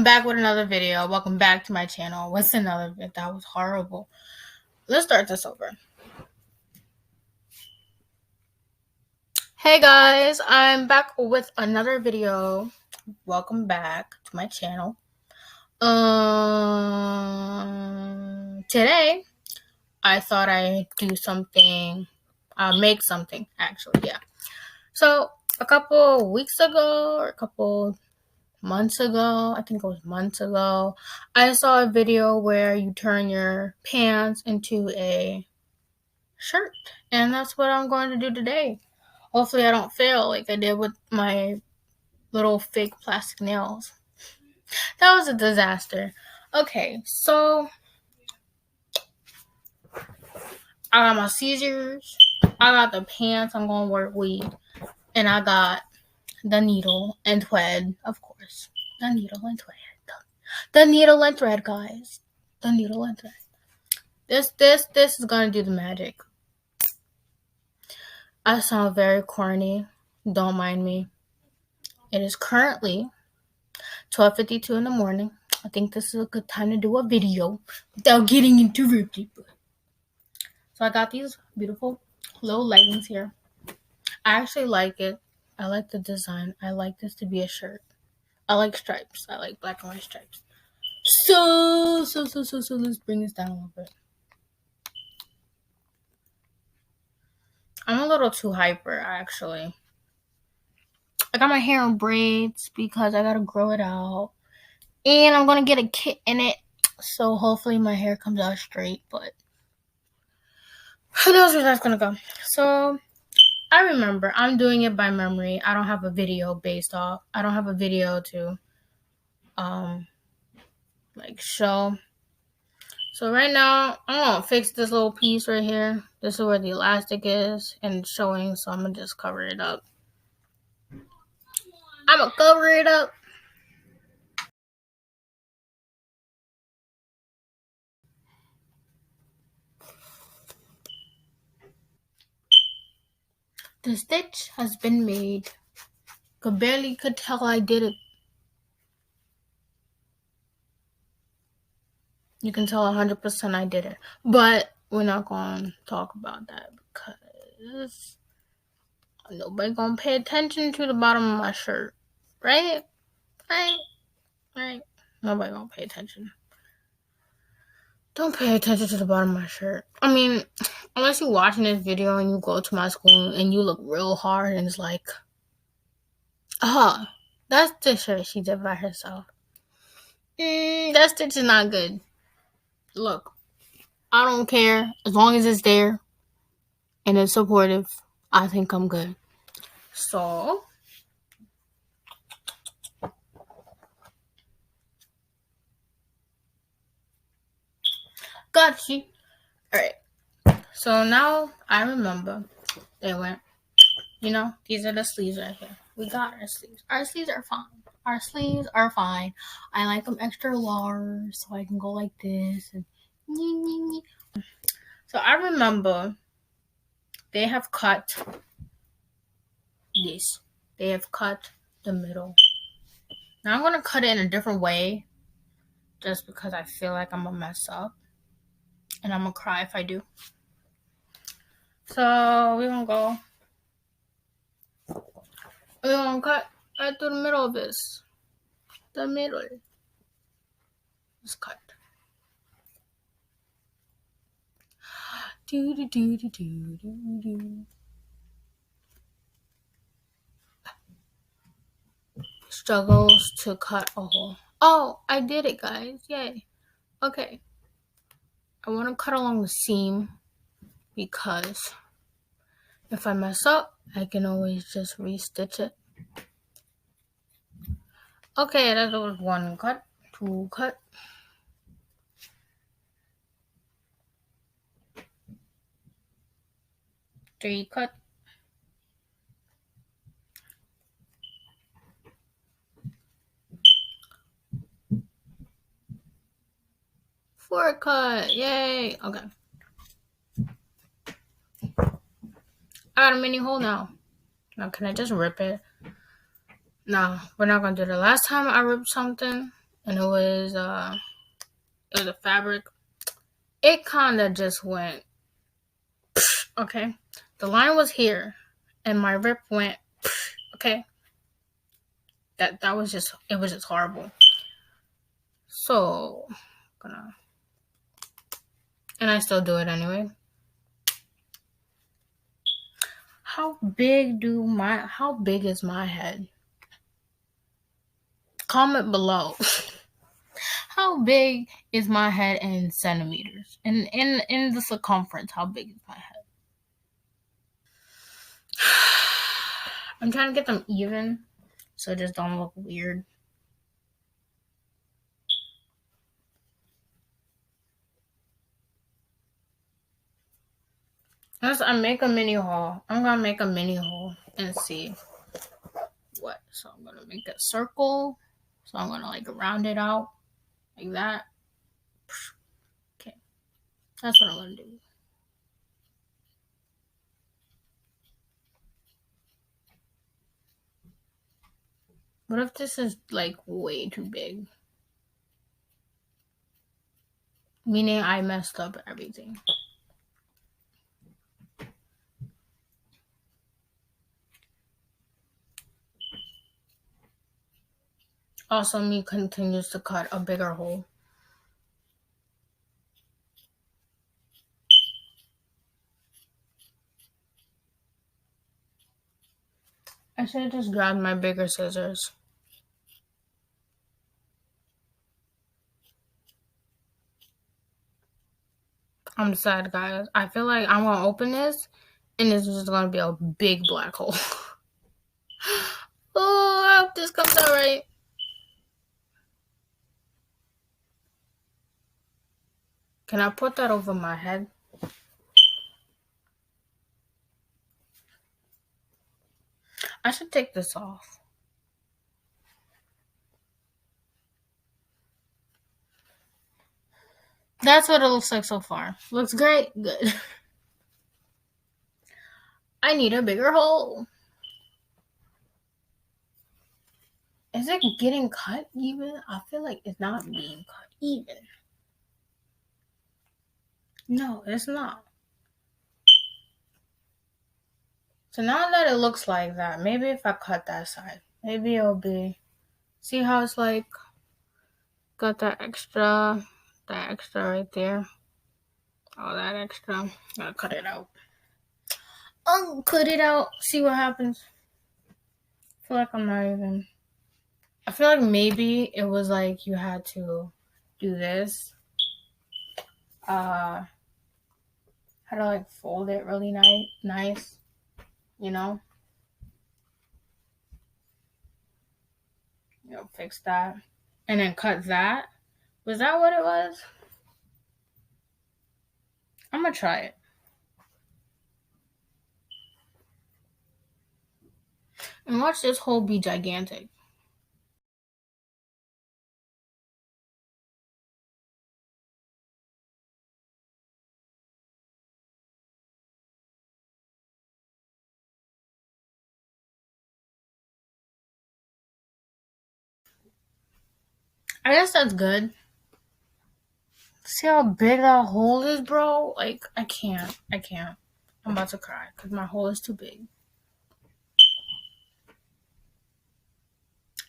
back with another video. Welcome back to my channel. What's another video? That was horrible. Let's start this over. Hey guys, I'm back with another video. Welcome back to my channel. Today I thought I'd do something, make something actually, yeah. So a couple weeks ago or a couple months ago, I think it was months ago, I saw a video where you turn your pants into a shirt, and that's what I'm going to do today. Hopefully I don't fail like I did with my little fake plastic nails. That was a disaster. Okay, so I got my scissors, I got the pants I'm going to work with, and I got the needle and thread, of course. The needle and thread. The needle and thread, guys. The needle and thread. This is gonna do the magic. I sound very corny. Don't mind me. It is currently 12:52 in the morning. I think this is a good time to do a video without getting interrupted. So I got these beautiful little leggings here. I actually like it. I like the design. I like this to be a shirt. I like stripes. I like black and white stripes. So let's bring this down a little bit. I'm a little too hyper, actually. I got my hair in braids because I gotta grow it out. And I'm gonna get a kit in it. So hopefully my hair comes out straight, but who knows where that's gonna go. So I remember I'm doing it by memory. I don't have a video based off. I don't have a video to show. So right now I'm gonna fix this little piece right here. This is where the elastic is and it's showing, so I'm gonna just cover it up. I'm gonna cover it up. The stitch has been made. Could tell I did it. You can tell 100% I did it. But we're not going to talk about that because nobody going to pay attention to the bottom of my shirt. Right? Nobody going to pay attention. Don't pay attention to the bottom of my shirt. I mean, unless you're watching this video and you go to my school and you look real hard and it's like, that's the shirt she did by herself. That stitch is not good. Look, I don't care. As long as it's there and it's supportive, I think I'm good. So, got you. Alright. So now I remember they went, these are the sleeves right here. We got our sleeves. Our sleeves are fine. Our sleeves are fine. I like them extra large so I can go like this. And so I remember they have cut this. They have cut the middle. Now I'm going to cut it in a different way just because I feel like I'm going to mess up. And I'm going to cry if I do. So we're going to cut right through the middle of this. The middle. Just cut. Struggles to cut a hole. Oh, I did it, guys. Yay. Okay. I want to cut along the seam because if I mess up, I can always just re-stitch it. Okay, that was 1 cut, 2 cut. 3 cut. 4 cut. Yay. Okay. I got a mini hole now. Now, can I just rip it? No, we're not going to do that. Last time I ripped something and it was a fabric. It kind of just went, okay. The line was here, and my rip went, okay. That was just, it was just horrible. So, and I still do it anyway. How big is my head? Comment below. How big is my head in centimeters? In the circumference, how big is my head? I'm trying to get them even, so it just don't look weird. I make a mini haul. I'm gonna make a mini haul and see what. So I'm gonna make a circle. So I'm gonna like round it out like that. Okay, that's what I'm gonna do. What if this is like way too big? Meaning I messed up everything. Also, me continues to cut a bigger hole. I should have just grabbed my bigger scissors. I'm sad, guys. I feel like I'm gonna open this, and this is just gonna be a big black hole. Oh, I hope this comes out right. Can I put that over my head? I should take this off. That's what it looks like so far. Looks great. Good. I need a bigger hole. Is it getting cut even? I feel like it's not being cut even. No, it's not. So now that it looks like that, maybe if I cut that side, maybe it'll be... See how it's like got that extra right there? All that extra. Gotta cut it out. Oh, cut it out. See what happens. I feel like I'm not even... I feel like maybe it was like you had to do this. How to like fold it really nice, you know? Fix that. And then cut that. Was that what it was? I'm gonna try it. And watch this hole be gigantic. I guess that's good. See how big that hole is, bro? Like, I can't. I'm about to cry because my hole is too big.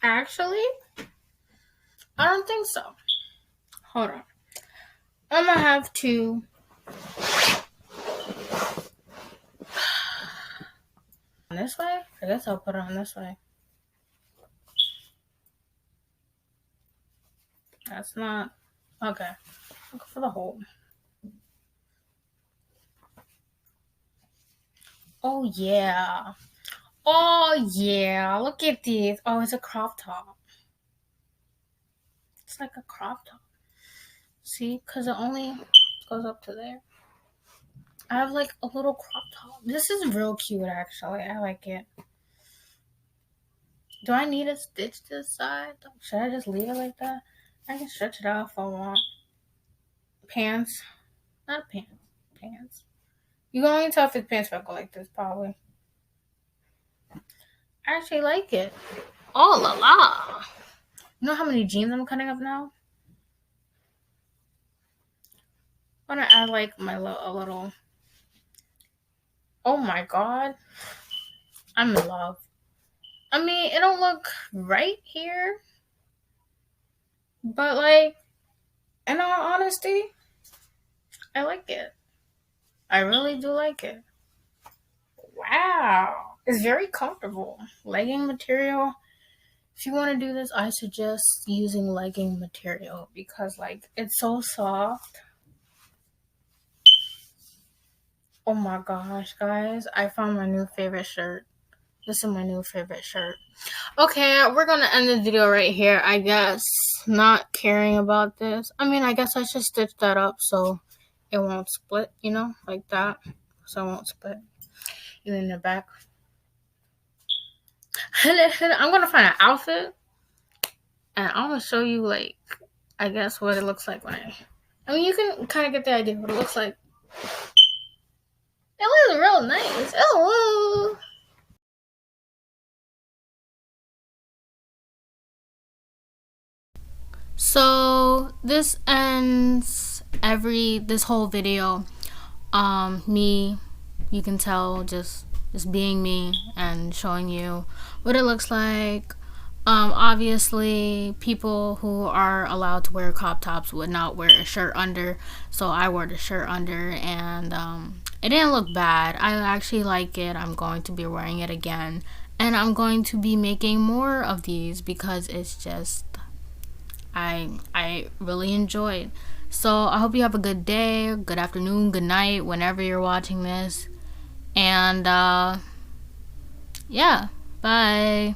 Actually, I don't think so. Hold on. I'm gonna have to... this way? I guess I'll put it on this way. That's not... Okay. Look for the hole. Oh, yeah. Oh, yeah. Look at these. Oh, it's a crop top. It's like a crop top. See? Because it only goes up to there. I have like a little crop top. This is real cute, actually. I like it. Do I need to stitch this side? Should I just leave it like that? I can stretch it out if I want. Pants. Not pants. Pants. You can only tell if it's pants if I go like this, probably. I actually like it. Oh la la. You know how many jeans I'm cutting up now? I'm gonna add like a little. Oh my god, I'm in love. I mean, it don't look right here, but like, in all honesty, I like it. I really do like it. Wow, it's very comfortable. Legging material. If you want to do this, I suggest using legging material because like it's so soft. Oh my gosh, guys, I found my new favorite shirt. This is my new favorite shirt. Okay, we're gonna end the video right here. I guess not caring about this. I mean, I guess I should stitch that up so it won't split, you know, like that. So it won't split. Even in the back. I'm gonna find an outfit and I'm gonna show you like I guess what it looks like when I mean you can kinda get the idea what it looks like. It looks real nice. Oh whoa. So this ends this whole video. Me, you can tell just being me and showing you what it looks like. Obviously, people who are allowed to wear crop tops would not wear a shirt under, so I wore the shirt under, and it didn't look bad. I actually like it. I'm going to be wearing it again, and I'm going to be making more of these because it's just I really enjoyed. So I hope you have a good day, good afternoon, good night, whenever you're watching this. And yeah, bye.